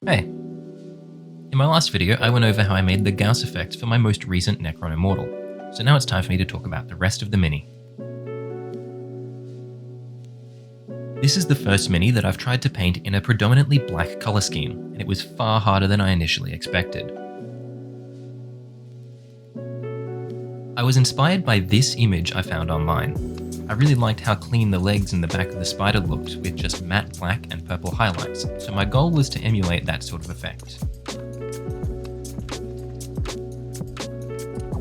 Hey, in my last video I went over how I made the Gauss effect for my most recent Necron Immortal, so now it's time for me to talk about the rest of the mini. This is the first mini that I've tried to paint in a predominantly black colour scheme, and it was far harder than I initially expected. I was inspired by this image I found online. I really liked how clean the legs and the back of the spider looked with just matte black and purple highlights, so my goal was to emulate that sort of effect.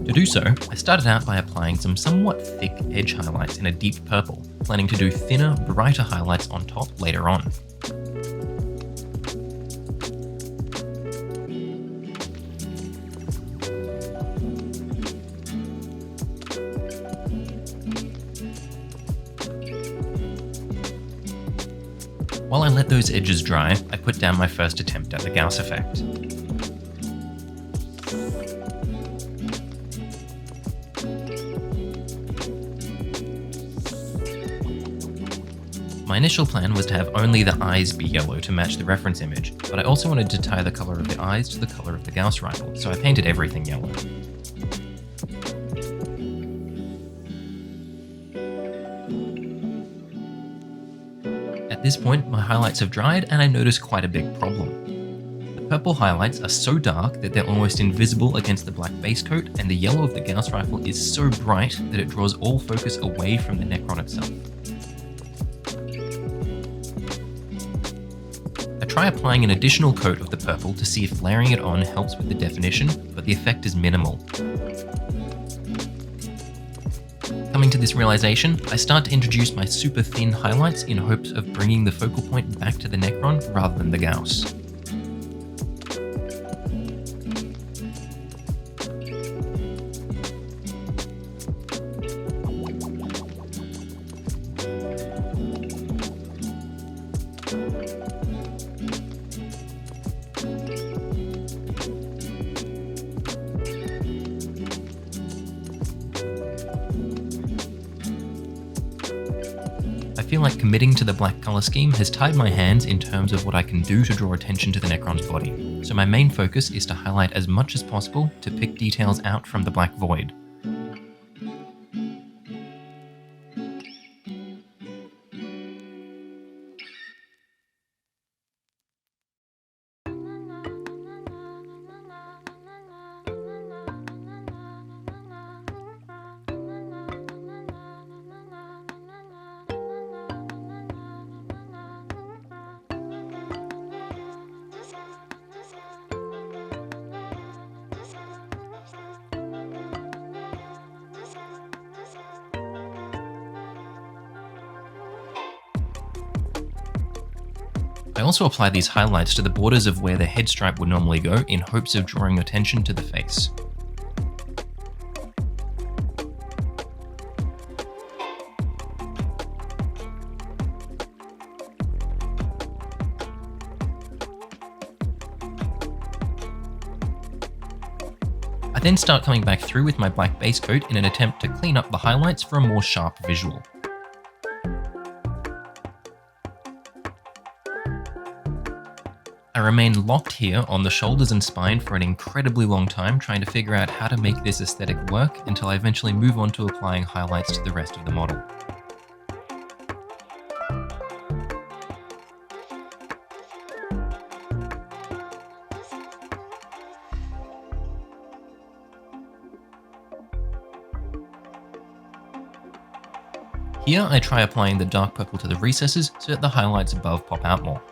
To do so, I started out by applying some somewhat thick edge highlights in a deep purple, planning to do thinner, brighter highlights on top later on. While I let those edges dry, I put down my first attempt at the Gauss effect. My initial plan was to have only the eyes be yellow to match the reference image, but I also wanted to tie the colour of the eyes to the colour of the Gauss rifle, so I painted everything yellow. At this point, my highlights have dried and I noticed quite a big problem. The purple highlights are so dark that they're almost invisible against the black base coat, and the yellow of the Gauss rifle is so bright that it draws all focus away from the Necron itself. I try applying an additional coat of the purple to see if layering it on helps with the definition, but the effect is minimal. Coming to this realization, I start to introduce my super thin highlights in hopes of bringing the focal point back to the Necron rather than the Gauss. I feel like committing to the black colour scheme has tied my hands in terms of what I can do to draw attention to the Necron's body, so my main focus is to highlight as much as possible to pick details out from the black void. I also apply these highlights to the borders of where the head stripe would normally go in hopes of drawing attention to the face. I then start coming back through with my black base coat in an attempt to clean up the highlights for a more sharp visual. I remain locked here on the shoulders and spine for an incredibly long time trying to figure out how to make this aesthetic work until I eventually move on to applying highlights to the rest of the model. Here I try applying the dark purple to the recesses so that the highlights above pop out more.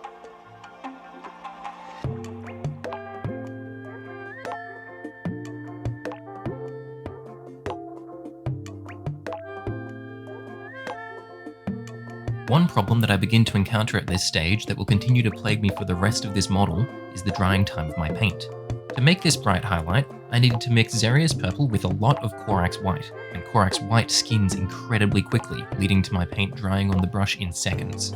One problem that I begin to encounter at this stage that will continue to plague me for the rest of this model is the drying time of my paint. To make this bright highlight, I needed to mix Xerius purple with a lot of Corax white, and Corax white skins incredibly quickly, leading to my paint drying on the brush in seconds.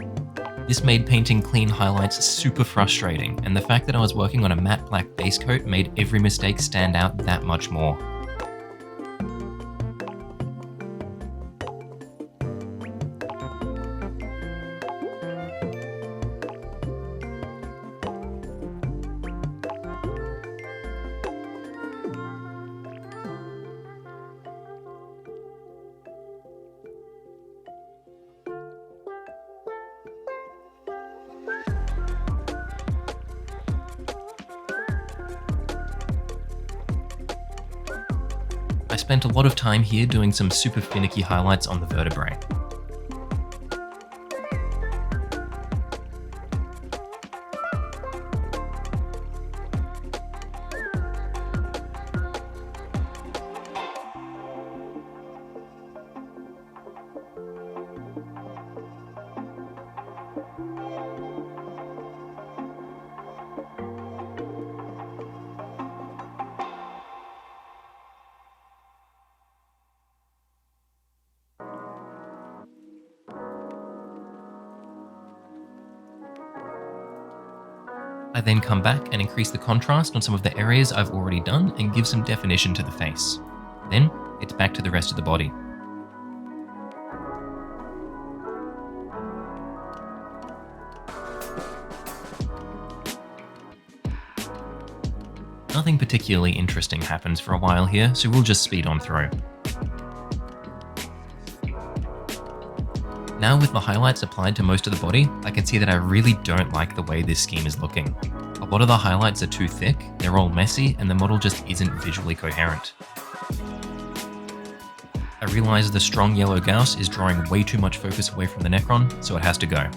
This made painting clean highlights super frustrating, and the fact that I was working on a matte black base coat made every mistake stand out that much more. spent a lot of time here doing some super finicky highlights on the vertebrae. I then come back and increase the contrast on some of the areas I've already done and give some definition to the face. Then, it's back to the rest of the body. Nothing particularly interesting happens for a while here, so we'll just speed on through. Now with the highlights applied to most of the body, I can see that I really don't like the way this scheme is looking. A lot of the highlights are too thick, they're all messy, and the model just isn't visually coherent. I realise the strong yellow Gauss is drawing way too much focus away from the Necron, so it has to go.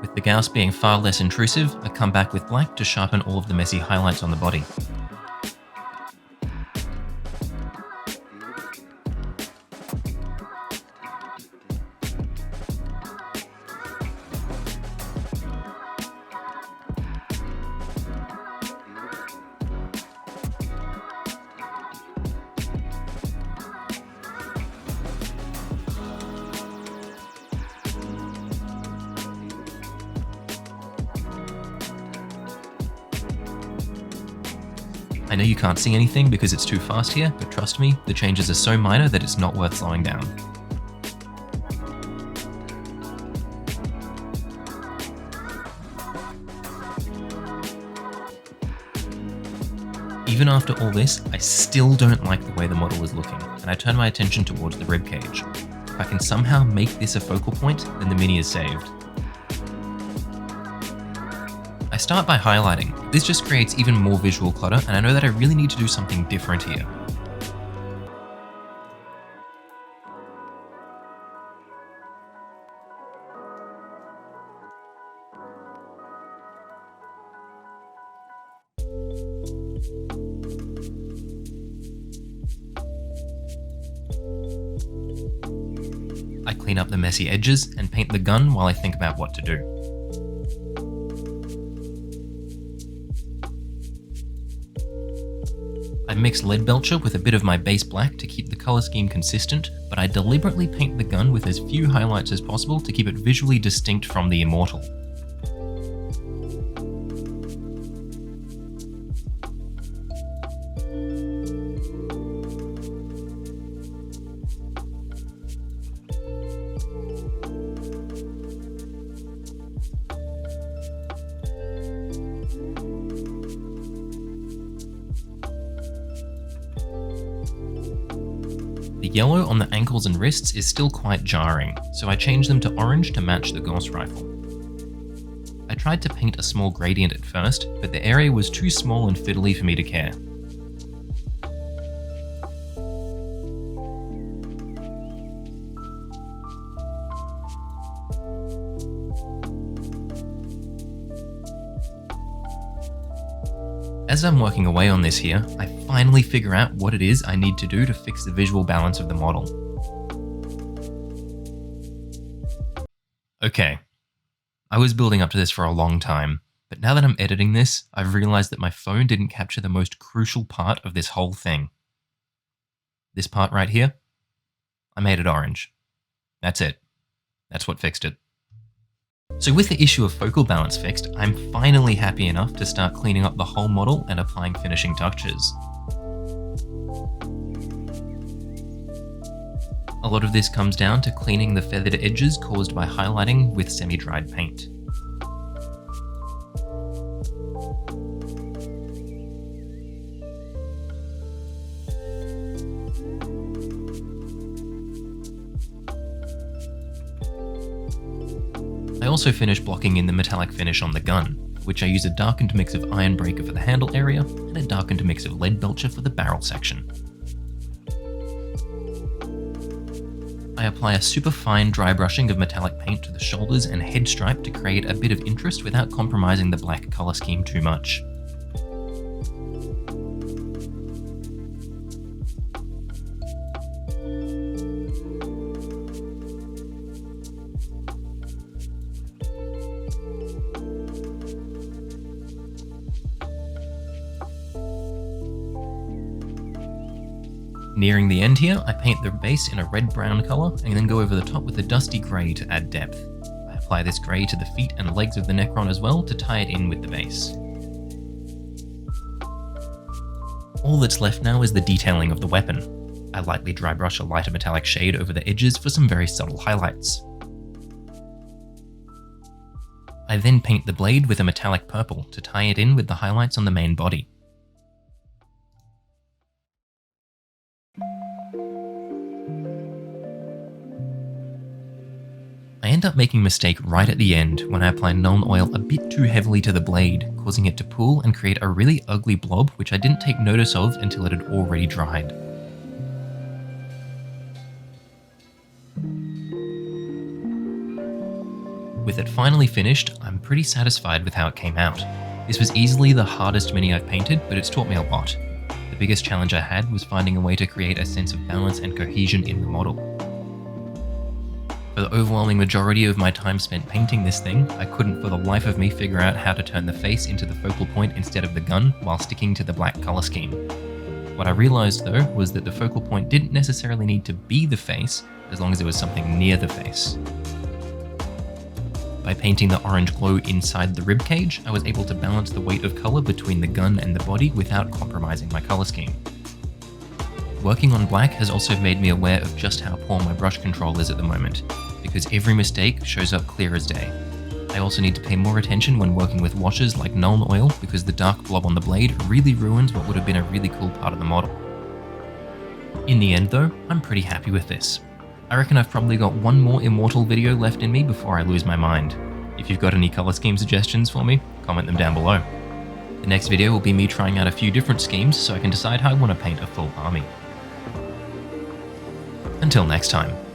With the Gauss being far less intrusive, I come back with black to sharpen all of the messy highlights on the body. I know you can't see anything because it's too fast here, but trust me, the changes are so minor that it's not worth slowing down. Even after all this, I still don't like the way the model is looking, and I turn my attention towards the ribcage. If I can somehow make this a focal point, then the mini is saved. I start by highlighting. This just creates even more visual clutter, and I know that I really need to do something different here. I clean up the messy edges and paint the gun while I think about what to do. I mix lead belcher with a bit of my base black to keep the colour scheme consistent, but I deliberately paint the gun with as few highlights as possible to keep it visually distinct from the Immortal. The yellow on the ankles and wrists is still quite jarring, so I changed them to orange to match the Gauss rifle. I tried to paint a small gradient at first, but the area was too small and fiddly for me to care. As I'm working away on this here, I finally figure out what it is I need to do to fix the visual balance of the model. Okay, I was building up to this for a long time, but now that I'm editing this, I've realized that my phone didn't capture the most crucial part of this whole thing. This part right here, I made it orange. That's it. That's what fixed it. So with the issue of focal balance fixed, I'm finally happy enough to start cleaning up the whole model and applying finishing touches. A lot of this comes down to cleaning the feathered edges caused by highlighting with semi-dried paint. I also finished blocking in the metallic finish on the gun, which I use a darkened mix of iron breaker for the handle area and a darkened mix of lead belcher for the barrel section. I apply a super fine dry brushing of metallic paint to the shoulders and head stripe to create a bit of interest without compromising the black colour scheme too much. Nearing the end here, I paint the base in a red-brown colour and then go over the top with a dusty grey to add depth. I apply this grey to the feet and legs of the Necron as well to tie it in with the base. All that's left now is the detailing of the weapon. I lightly dry brush a lighter metallic shade over the edges for some very subtle highlights. I then paint the blade with a metallic purple to tie it in with the highlights on the main body. I end up making a mistake right at the end when I apply Nuln Oil a bit too heavily to the blade, causing it to pool and create a really ugly blob which I didn't take notice of until it had already dried. With it finally finished, I'm pretty satisfied with how it came out. This was easily the hardest mini I've painted, but it's taught me a lot. The biggest challenge I had was finding a way to create a sense of balance and cohesion in the model. For the overwhelming majority of my time spent painting this thing, I couldn't for the life of me figure out how to turn the face into the focal point instead of the gun while sticking to the black colour scheme. What I realised though was that the focal point didn't necessarily need to be the face as long as there was something near the face. By painting the orange glow inside the ribcage, I was able to balance the weight of colour between the gun and the body without compromising my colour scheme. Working on black has also made me aware of just how poor my brush control is at the moment, because every mistake shows up clear as day. I also need to pay more attention when working with washes like Nuln Oil because the dark blob on the blade really ruins what would have been a really cool part of the model. In the end though, I'm pretty happy with this. I reckon I've probably got one more Immortal video left in me before I lose my mind. If you've got any colour scheme suggestions for me, comment them down below. The next video will be me trying out a few different schemes so I can decide how I want to paint a full army. Until next time.